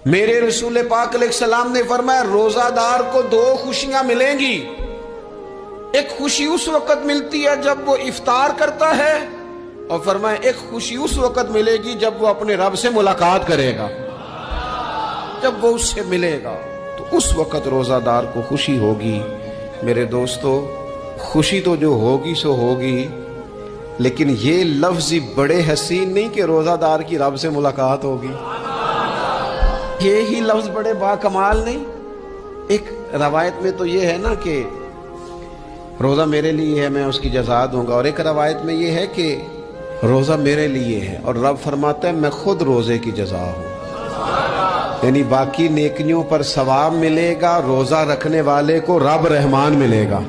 میرے رسول پاک علیہ السلام نے فرمایا روزہ دار کو دو خوشیاں ملیں گی. ایک خوشی اس وقت ملتی ہے جب وہ افطار کرتا ہے، اور فرمایا ایک خوشی اس وقت ملے گی جب وہ اپنے رب سے ملاقات کرے گا. جب وہ اس سے ملے گا تو اس وقت روزہ دار کو خوشی ہوگی. میرے دوستو، خوشی تو جو ہوگی سو ہوگی، لیکن یہ لفظ بڑے حسین نہیں کہ روزہ دار کی رب سے ملاقات ہوگی. یہی لفظ بڑے با کمال نہیں. ایک روایت میں تو یہ ہے نا کہ روزہ میرے لیے ہے، میں اس کی جزا دوں گا، اور ایک روایت میں یہ ہے کہ روزہ میرے لیے ہے اور رب فرماتا ہے میں خود روزے کی جزا ہوں. یعنی باقی نیکیوں پر ثواب ملے گا، روزہ رکھنے والے کو رب رحمان ملے گا.